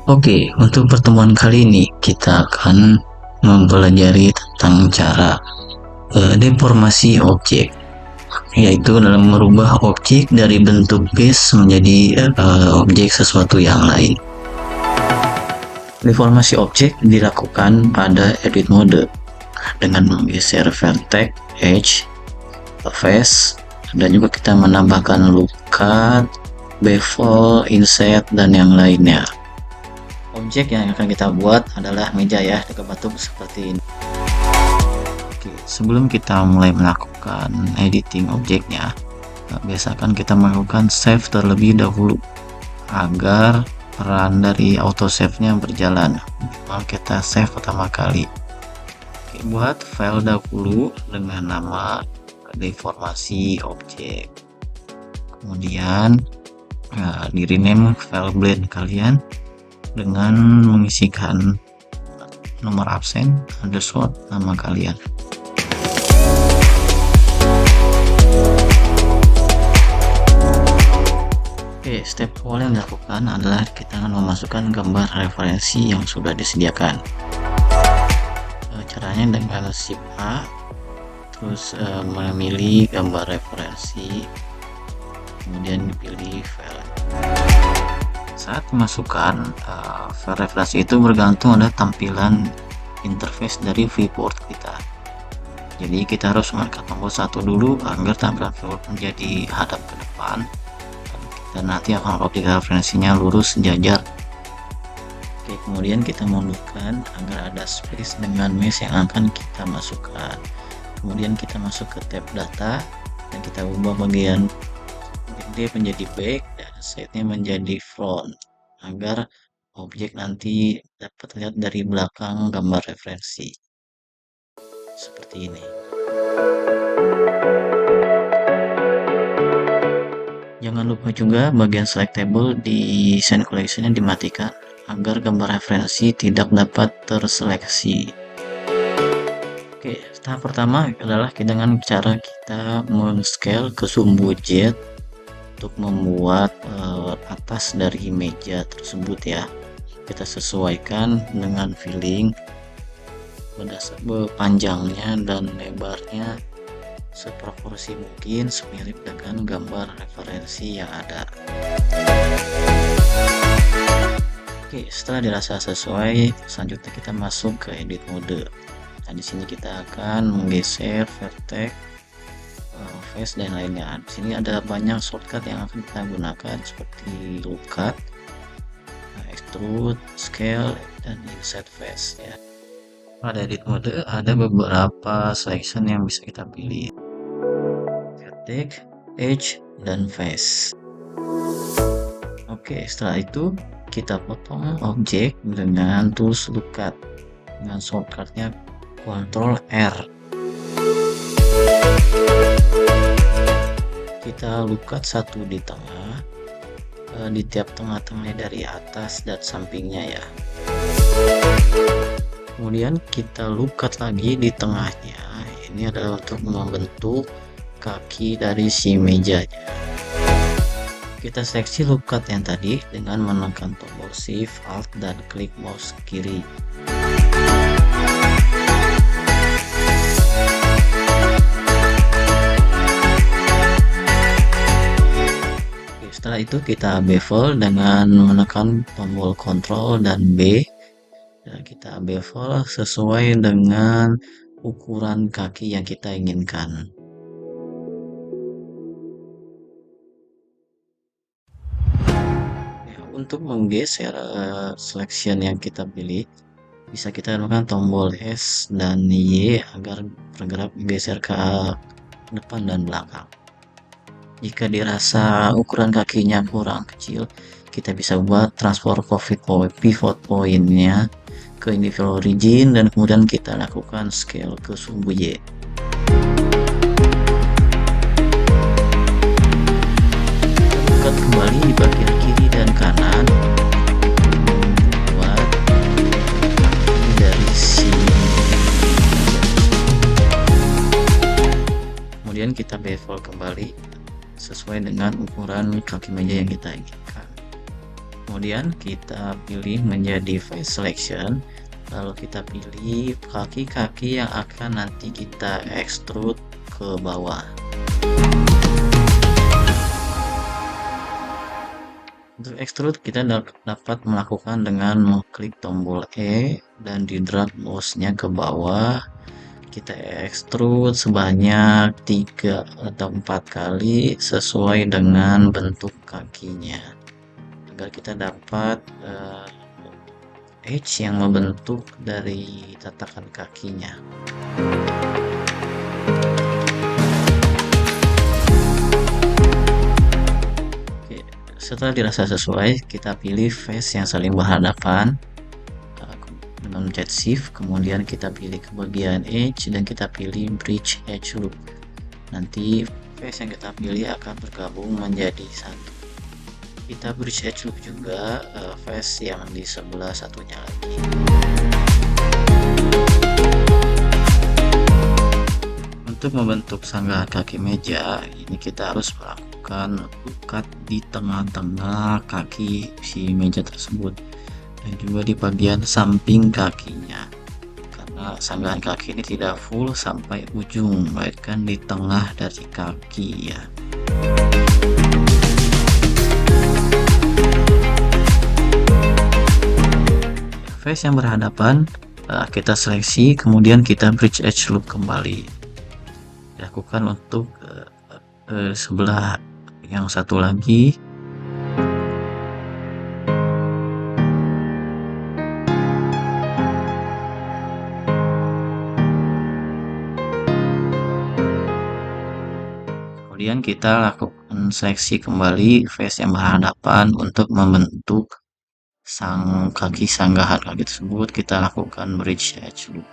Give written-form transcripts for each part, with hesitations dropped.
Oke, untuk pertemuan kali ini kita akan mempelajari tentang cara deformasi objek, yaitu dalam merubah objek dari bentuk base menjadi objek sesuatu yang lain. Deformasi objek dilakukan pada edit mode dengan menggeser vertex, edge, face, dan juga kita menambahkan loop cut, bevel, inset, dan yang lainnya. Objek yang akan kita buat adalah meja ya, dengan bentuk seperti ini. Oke, sebelum kita mulai melakukan editing objeknya, biasakan kita melakukan save terlebih dahulu agar peran dari auto save nya berjalan. Minimal kita save pertama kali. Oke, buat file dahulu dengan nama deformasi objek, kemudian di rename file blend kalian dengan mengisikan nomor absen underscore nama kalian. Oke, step awal yang dilakukan adalah kita akan memasukkan gambar referensi yang sudah disediakan. Caranya dengan shift A, terus memilih gambar referensi, kemudian dipilih file. Saat memasukkan file referensi itu bergantung ada tampilan interface dari viewport kita. Jadi kita harus menekan tombol 1 dulu agar tampilan viewport menjadi hadap ke depan, dan nanti akan objek referensinya lurus sejajar. Oke, kemudian kita mundurkan agar ada space dengan mesh yang akan kita masukkan. Kemudian kita masuk ke tab data dan kita ubah bagian D menjadi back dan setnya menjadi front agar objek nanti dapat lihat dari belakang gambar referensi seperti ini. Jangan lupa juga bagian selectable di scene collection yang dimatikan agar gambar referensi tidak dapat terseleksi. Oke, tahap pertama adalah dengan cara kita men-scale ke sumbu jet untuk membuat atas dari meja tersebut ya. Kita sesuaikan dengan filling berdasarkan panjangnya dan lebarnya seproporsi mungkin semirip dengan gambar referensi yang ada. Oke, setelah dirasa sesuai, selanjutnya kita masuk ke edit mode. Nah, di sini kita akan menggeser vertex, face, dan lainnya. Di sini ada banyak shortcut yang akan kita gunakan seperti loop cut, extrude, scale, dan insert face ya. Pada edit mode ada beberapa selection yang bisa kita pilih: vertex, edge, dan face. Oke, setelah itu kita potong objek dengan tools loop cut dengan shortcutnya Ctrl R. Kita loop cut satu di tengah, di tiap tengah-tengahnya dari atas dan sampingnya ya. Kemudian kita loop cut lagi di tengahnya. Ini adalah untuk membentuk kaki dari si mejanya. Kita seleksi loop cut yang tadi dengan menekan tombol Shift, Alt, dan klik mouse kiri. Setelah itu kita bevel dengan menekan tombol Ctrl dan B, dan kita bevel sesuai dengan ukuran kaki yang kita inginkan. Ya, untuk menggeser selection yang kita pilih, bisa kita tekan tombol S dan Y agar bergerak geser ke depan dan belakang. Jika dirasa ukuran kakinya kurang kecil, kita bisa buat transfer pivot point-nya ke individual origin dan kemudian kita lakukan scale ke sumbu Y. Tekan kembali di bagian kiri dan kanan buat dari sini. Kemudian kita bevel kembali sesuai dengan ukuran kaki meja yang kita inginkan. Kemudian kita pilih menjadi face selection, lalu kita pilih kaki-kaki yang akan nanti kita extrude ke bawah. Untuk extrude kita dapat melakukan dengan mengklik tombol E dan di drag mouse-nya ke bawah. Kita extrude sebanyak 3 atau 4 kali sesuai dengan bentuk kakinya, agar kita dapat edge yang membentuk dari tatakan kakinya. Oke, setelah dirasa sesuai, kita pilih face yang saling berhadapan dengan mencet shift, kemudian kita pilih ke bagian edge dan kita pilih bridge edge loop. Nanti face yang kita pilih akan bergabung menjadi satu. Kita bridge edge loop juga face yang di sebelah satunya lagi. Untuk membentuk sanggahan kaki meja, ini kita harus melakukan cut di tengah-tengah kaki si meja tersebut dan juga di bagian samping kakinya, karena sanggahan kaki ini tidak full sampai ujung, melainkan di tengah dari kaki ya. Face yang berhadapan kita seleksi, kemudian kita bridge edge loop kembali. Dilakukan untuk sebelah yang satu lagi. Kemudian kita lakukan seleksi kembali face yang berhadapan untuk membentuk kaki sanggahan kaki tersebut. Kita lakukan bridge edge loop.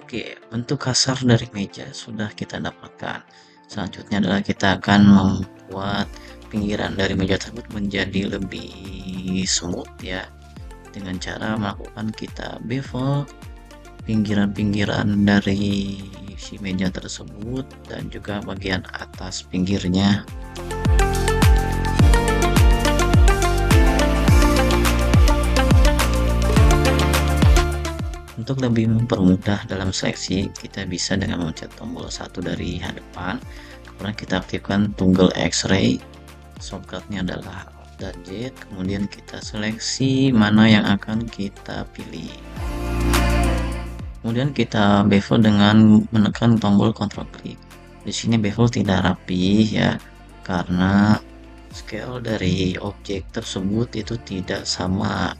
Oke, bentuk kasar dari meja sudah kita dapatkan. Selanjutnya adalah kita akan membuat pinggiran dari meja tersebut menjadi lebih smooth ya, dengan cara melakukan kita bevel pinggiran-pinggiran dari si meja tersebut dan juga bagian atas pinggirnya. Untuk lebih mempermudah dalam seleksi, kita bisa dengan mencet tombol 1 dari hadapan, kemudian kita aktifkan toggle X-ray, shortcutnya adalah Alt dan Z, kemudian kita seleksi mana yang akan kita pilih. Kemudian kita bevel dengan menekan tombol Ctrl klik. Di sini bevel tidak rapi ya, karena scale dari objek tersebut itu tidak sama.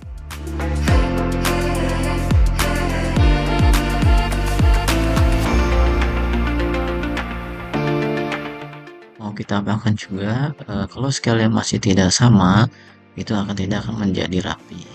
Mau kita tambahkan juga kalau scale masih tidak sama, itu tidak akan menjadi rapi.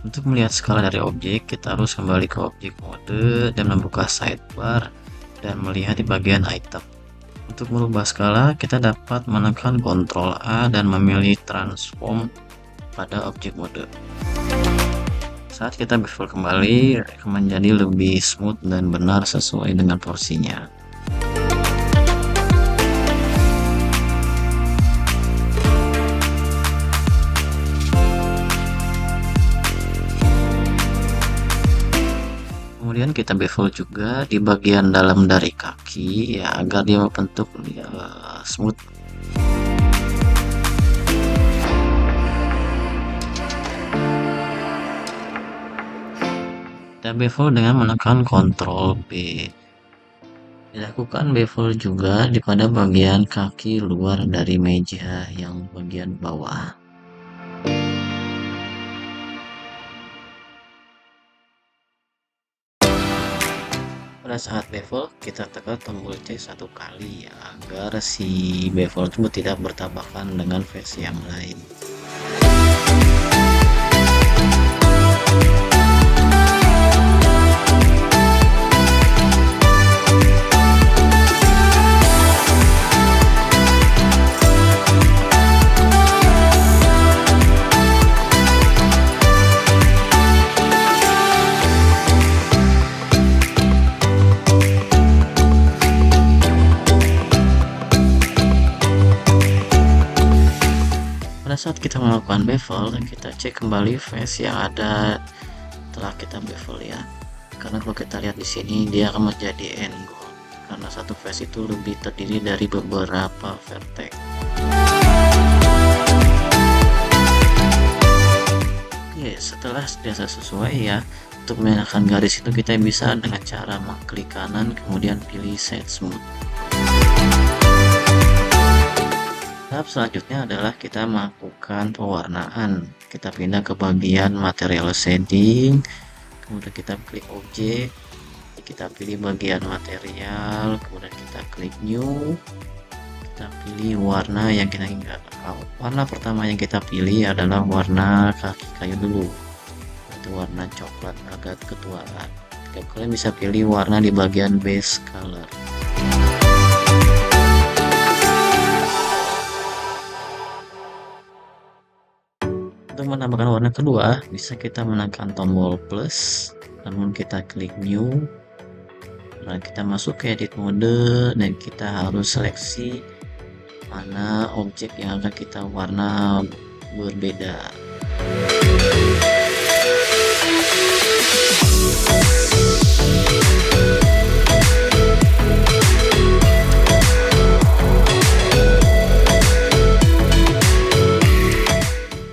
Untuk melihat skala dari objek, kita harus kembali ke objek mode dan membuka sidebar dan melihat di bagian item. Untuk merubah skala, kita dapat menekan Ctrl A dan memilih transform pada objek mode. Saat kita bevel kembali, akan menjadi lebih smooth dan benar sesuai dengan porsinya. Kemudian kita bevel juga di bagian dalam dari kaki ya, agar dia membentuk smooth. Kita bevel dengan menekan Ctrl B. Dilakukan bevel juga di pada bagian kaki luar dari meja yang bagian bawah. Pada saat bevel, kita tekan tombol C 1 kali ya, agar si bevel tersebut tidak bertabrakan dengan face yang lain. saat kita melakukan bevel, kita cek kembali face yang ada setelah kita bevel ya. Karena kalau kita lihat di sini dia akan menjadi n-gold karena satu face itu lebih terdiri dari beberapa vertex. Oke, setelah biasa sesuai ya, untuk menyalakan garis itu kita bisa dengan cara mengklik kanan kemudian pilih set smooth. Tahap selanjutnya adalah kita melakukan pewarnaan. Kita pindah ke bagian material shading, kemudian kita klik objek, kita pilih bagian material, kemudian kita klik new, kita pilih warna yang kita inginkan. Warna pertama yang kita pilih adalah warna kaki kayu dulu, itu warna coklat agak ketuaan. Kalian bisa pilih warna di bagian base color. Untuk menambahkan warna kedua, bisa kita menekan tombol plus, namun kita klik new. Nah, kita masuk ke edit mode dan kita harus seleksi mana objek yang akan kita warna berbeda.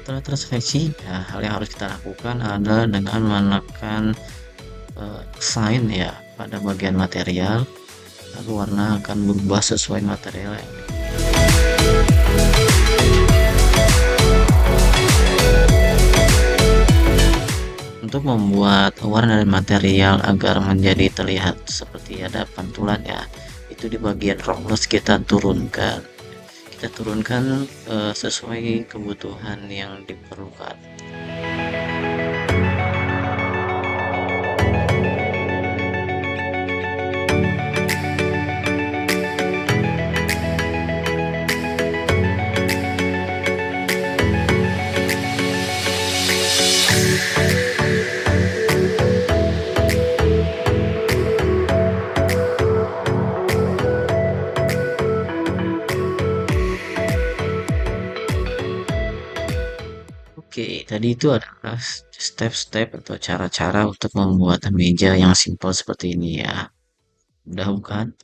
Setelah terseleksi, ya, hal yang harus kita lakukan adalah dengan menekan sign ya pada bagian material, lalu warna akan berubah sesuai material yang untuk membuat warna dan material agar menjadi terlihat seperti ada pantulan ya, itu di bagian roughness kita turunkan sesuai kebutuhan yang diperlukan. Oke, tadi itu adalah step-step atau cara-cara untuk membuat meja yang simpel seperti ini ya. Mudah bukan?